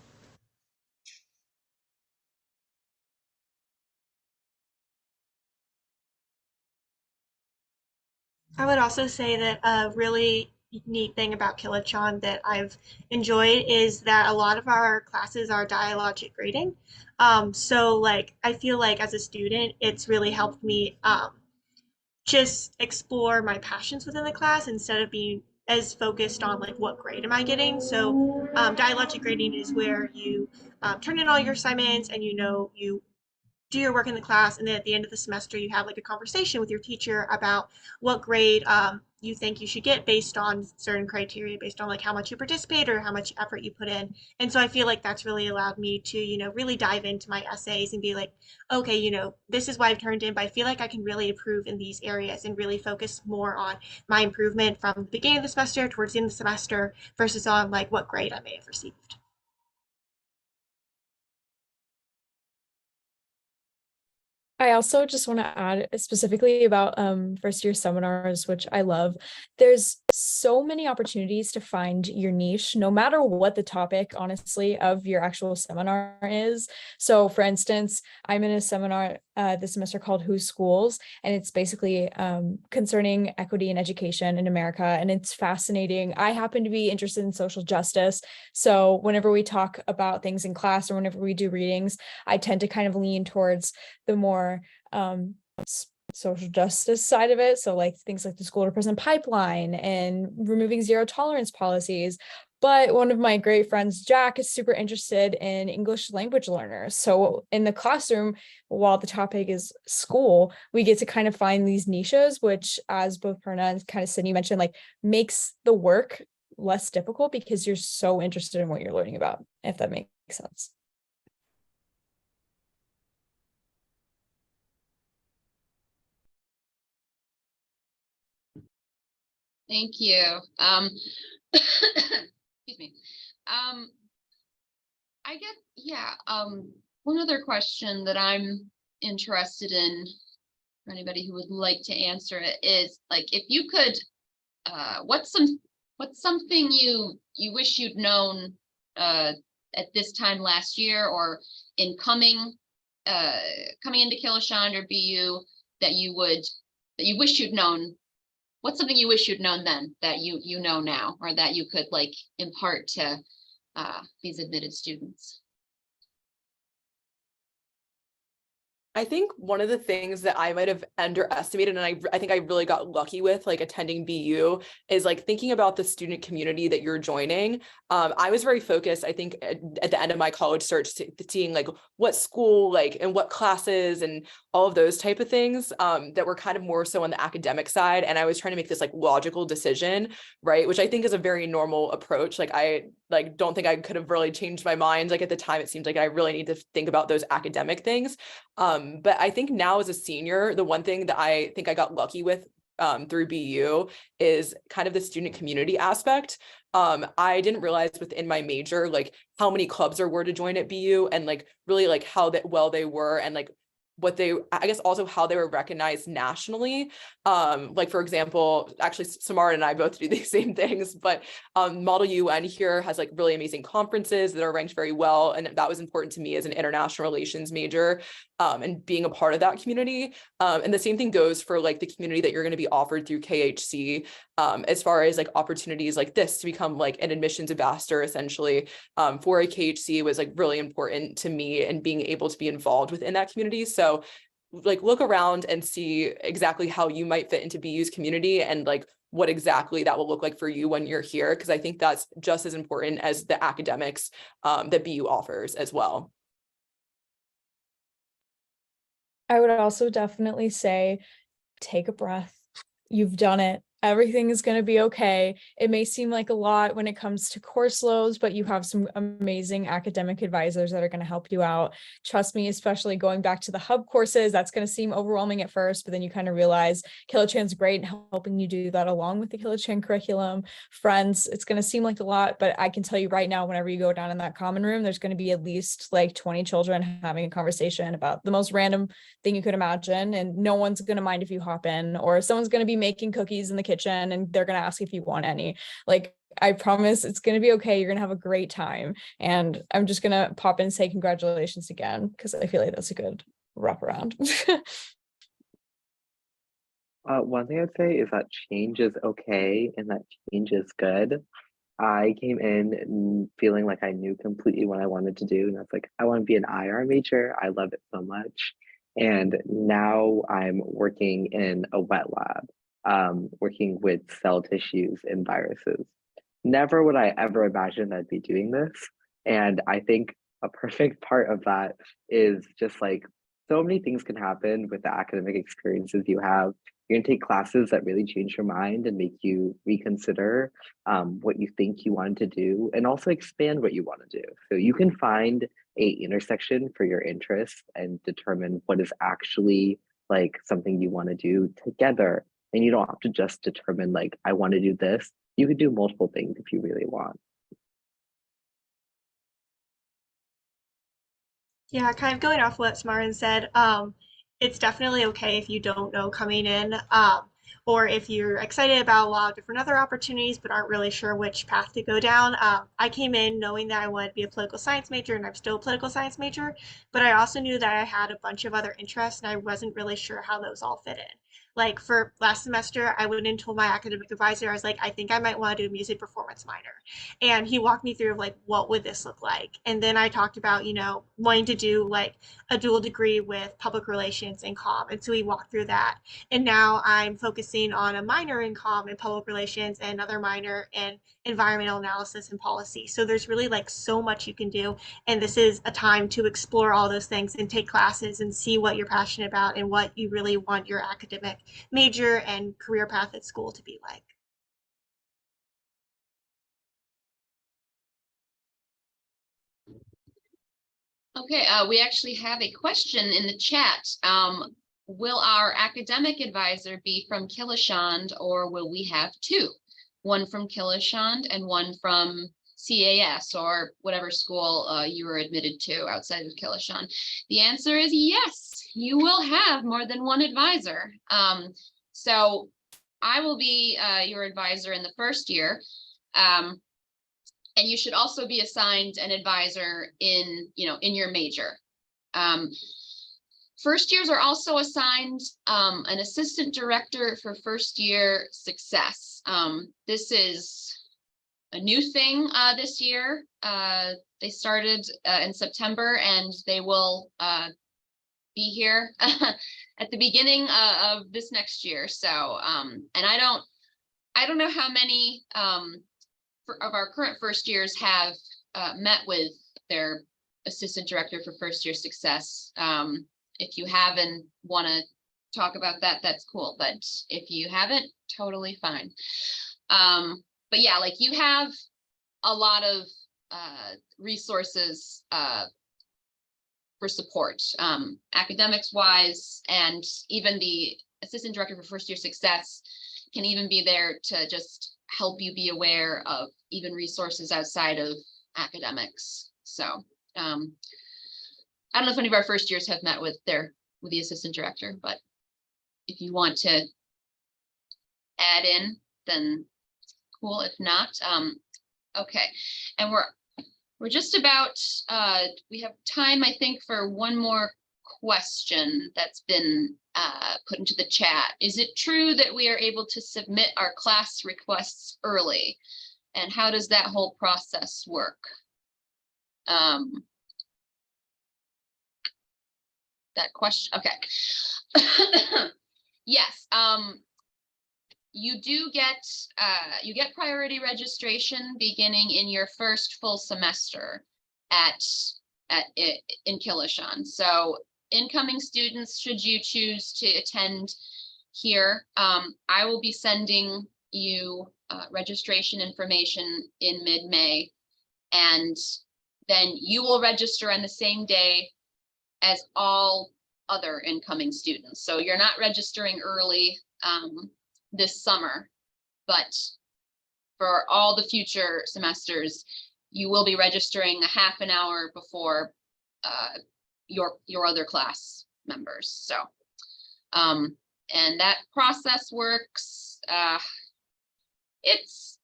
I would also say that a really neat thing about Kilachand that I've enjoyed is that a lot of our classes are dialogic grading. So like I feel like as a student, it's really helped me just explore my passions within the class instead of being as focused on like what grade am I getting. So dialogic grading is where you turn in all your assignments and you do your work in the class, and then at the end of the semester you have like a conversation with your teacher about what grade you think you should get based on certain criteria, based on like how much you participate or how much effort you put in. And so I feel like that's really allowed me to really dive into my essays and be like, okay, this is what I've turned in, but I feel like I can really improve in these areas and really focus more on my improvement from the beginning of the semester towards the end of the semester versus on like what grade I may have received. I also just want to add specifically about first year seminars, which I love. There's so many opportunities to find your niche, no matter what the topic, honestly, of your actual seminar is. So for instance, I'm in a seminar this semester called Who Schools, and it's basically concerning equity in education in America. And it's fascinating. I happen to be interested in social justice. So whenever we talk about things in class or whenever we do readings, I tend to kind of lean towards the more social justice side of it. So like things like the school to prison pipeline and removing zero tolerance policies. But one of my great friends, Jack, is super interested in English language learners. So in the classroom, while the topic is school, we get to kind of find these niches, which, as both Perna and kind of Sydney mentioned, like makes the work less difficult because you're so interested in what you're learning about, if that makes sense. Thank you. Excuse me. I guess, yeah. One other question that I'm interested in for anybody who would like to answer it is like, if you could, what's something you wish you'd known at this time last year or in coming into Kilachand or BU that you wish you'd known. What's something you wish you'd known then that you know now, or that you could like impart to these admitted students? I think one of the things that I might have underestimated, and I think I really got lucky with like attending BU, is like thinking about the student community that you're joining. I was very focused, I think, at the end of my college search, seeing like what school, like, and what classes and all of those type of things that were kind of more so on the academic side. And I was trying to make this like logical decision, right? Which I think is a very normal approach. Like I don't think I could have really changed my mind. Like at the time, it seemed like I really need to think about those academic things. But I think now as a senior, the one thing that I think I got lucky with through BU is kind of the student community aspect. I didn't realize within my major, like how many clubs there were to join at BU and like really like how well they were and like what they, I guess also how they were recognized nationally. Like for example, actually Samara and I both do these same things, but Model UN here has like really amazing conferences that are ranked very well. And that was important to me as an international relations major and being a part of that community. And the same thing goes for like the community that you're going to be offered through KHC as far as like opportunities like this to become like an admissions ambassador essentially for a KHC was like really important to me and being able to be involved within that community. So like look around and see exactly how you might fit into BU's community and like what exactly that will look like for you when you're here. Cause I think that's just as important as the academics that BU offers as well. I would also definitely say, take a breath. You've done it. everything is going to be okay. It may seem like a lot when it comes to course loads, but you have some amazing academic advisors that are going to help you out. Trust me, especially going back to the hub courses, that's going to seem overwhelming at first, but then you kind of realize Kilachand's great in helping you do that along with the Kilachand curriculum. Friends, it's going to seem like a lot, but I can tell you right now, whenever you go down in that common room, there's going to be at least like 20 children having a conversation about the most random thing you could imagine, and no one's going to mind if you hop in, or someone's going to be making cookies in the kitchen and they're going to ask if you want any. Like, I promise it's going to be okay. You're going to have a great time. And I'm just going to pop in and say congratulations again, because I feel like that's a good wraparound. One thing I'd say is that change is okay and that change is good. I came in feeling like I knew completely what I wanted to do. And I was like, I want to be an IR major. I love it so much. And now I'm working in a wet lab, working with cell tissues and viruses. Never would I ever imagine I'd be doing this. And I think a perfect part of that is just like so many things can happen with the academic experiences you have. You're gonna take classes that really change your mind and make you reconsider what you think you wanted to do, and also expand what you want to do. So you can find a intersection for your interests and determine what is actually like something you want to do together. And you don't have to just determine like, I want to do this. You could do multiple things if you really want. Yeah, kind of going off what Smaran said, it's definitely okay if you don't know coming in, or if you're excited about a lot of different other opportunities but aren't really sure which path to go down. I came in knowing that I wanted to be a political science major, and I'm still a political science major, but I also knew that I had a bunch of other interests and I wasn't really sure how those all fit in. Like for last semester, I went and told my academic advisor, I was like, I think I might want to do a music performance minor. And he walked me through like, what would this look like? And then I talked about, wanting to do like a dual degree with public relations and comm. And so we walked through that. And now I'm focusing on a minor in comm and public relations and another minor in environmental analysis and policy. So there's really like so much you can do. And this is a time to explore all those things and take classes and see what you're passionate about and what you really want your academic major and career path at school to be like. Okay, we actually have a question in the chat. Will our academic advisor be from Kilachand, or will we have two? One from Kilachand and one from CAS, or whatever school you were admitted to outside of Kilachand? The answer is yes, you will have more than one advisor. So I will be your advisor in the first year. And you should also be assigned an advisor in your major. First years are also assigned an assistant director for first year success. This is a new thing this year. They started in September, and they will be here at the beginning of this next year. So, and I don't know how many of our current first years have met with their assistant director for first year success. If you have and want to talk about that, that's cool. But if you haven't, totally fine. But yeah, like you have a lot of resources for support, academics wise, and even the assistant director for first year success can even be there to just help you be aware of even resources outside of academics. So I don't know if any of our first years have met with the assistant director, but if you want to add in, then cool. If not, okay. And we're just about, we have time, I think, for one more question that's been put into the chat. Is it true that we are able to submit our class requests early? And how does that whole process work? That question, okay. Yes, you do get priority registration beginning in your first full semester in Kilachand. So incoming students, should you choose to attend here. I will be sending you registration information in mid-May, and then you will register on the same day as all other incoming students. So you're not registering early this summer, but for all the future semesters, you will be registering a half an hour before your other class members. So, and that process works. It's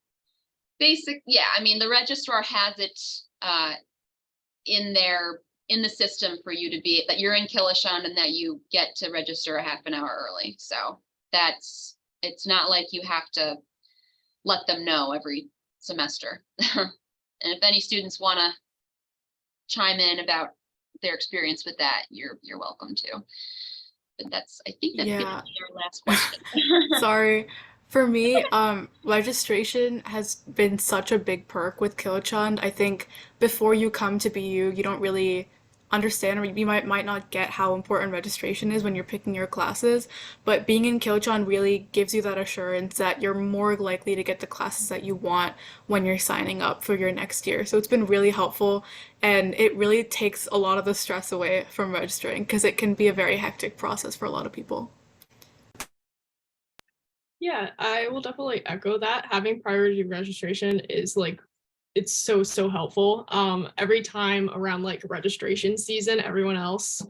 basic. Yeah, I mean, the registrar has it in the system for you to be that you're in Kilachand and that you get to register a half an hour early. So it's not like you have to let them know every semester. And if any students want to chime in about their experience with that, you're welcome to. But I think that's gonna be our last question. Sorry. For me, registration has been such a big perk with Kilachand. I think before you come to BU, you don't really understand, or you might not get how important registration is when you're picking your classes. But being in Kilachand really gives you that assurance that you're more likely to get the classes that you want when you're signing up for your next year. So it's been really helpful, and it really takes a lot of the stress away from registering because it can be a very hectic process for a lot of people. Yeah, I will definitely echo that. Having priority registration is like, it's so helpful. Every time around like registration season, everyone else,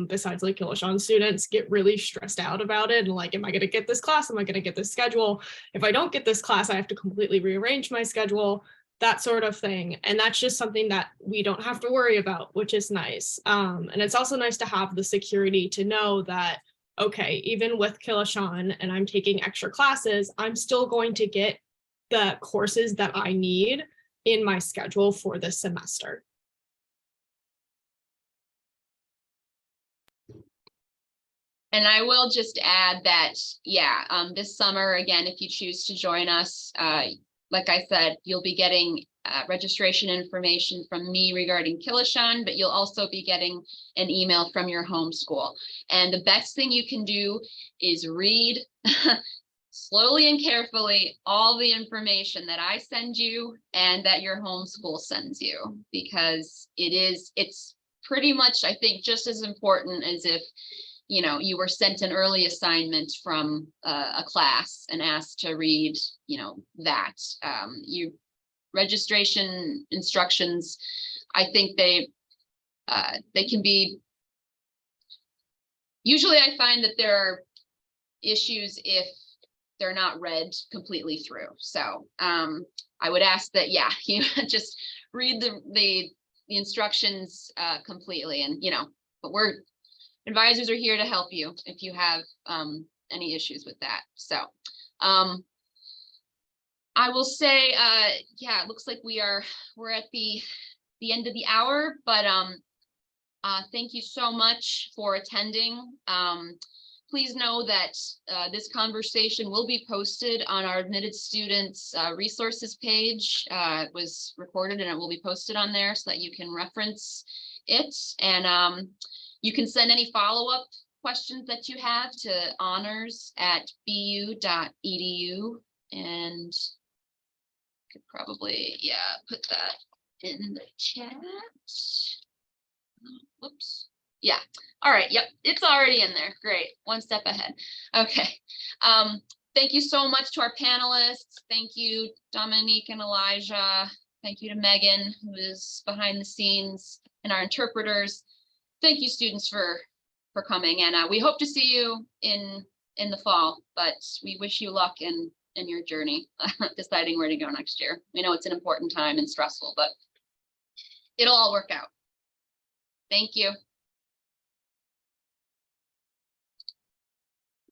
besides like Kilachand students, get really stressed out about it. And like, am I gonna get this class? Am I gonna get this schedule? If I don't get this class, I have to completely rearrange my schedule, that sort of thing. And that's just something that we don't have to worry about, which is nice. And it's also nice to have the security to know that, okay, even with Kilachand and I'm taking extra classes, I'm still going to get the courses that I need in my schedule for this semester. And I will just add that, yeah, this summer, again, if you choose to join us, like I said, you'll be getting registration information from me regarding Kilachand, but you'll also be getting an email from your home school. And the best thing you can do is read slowly and carefully all the information that I send you and that your home school sends you, because it's pretty much, I think, just as important as if you were sent an early assignment from a class and asked to read, that. Registration instructions, I think they can be, usually I find that there are issues if they're not read completely through. So I would ask that, yeah, you just read the instructions completely, and but advisors are here to help you if you have any issues with that. So I will say, yeah, it looks like we're at the end of the hour, but thank you so much for attending. Please know that this conversation will be posted on our admitted students resources page. It was recorded and it will be posted on there so that you can reference it. And you can send any follow-up questions that you have to honors@bu.edu, and could probably, yeah, put that in the chat. Whoops. Yeah. All right. Yep. It's already in there. Great. One step ahead. Okay. Thank you so much to our panelists. Thank you, Dominique and Elijah. Thank you to Megan, who is behind the scenes, and our interpreters. Thank you, students, for coming. And we hope to see you in the fall, but we wish you luck in your journey, deciding where to go next year. We know it's an important time and stressful, but it'll all work out. Thank you.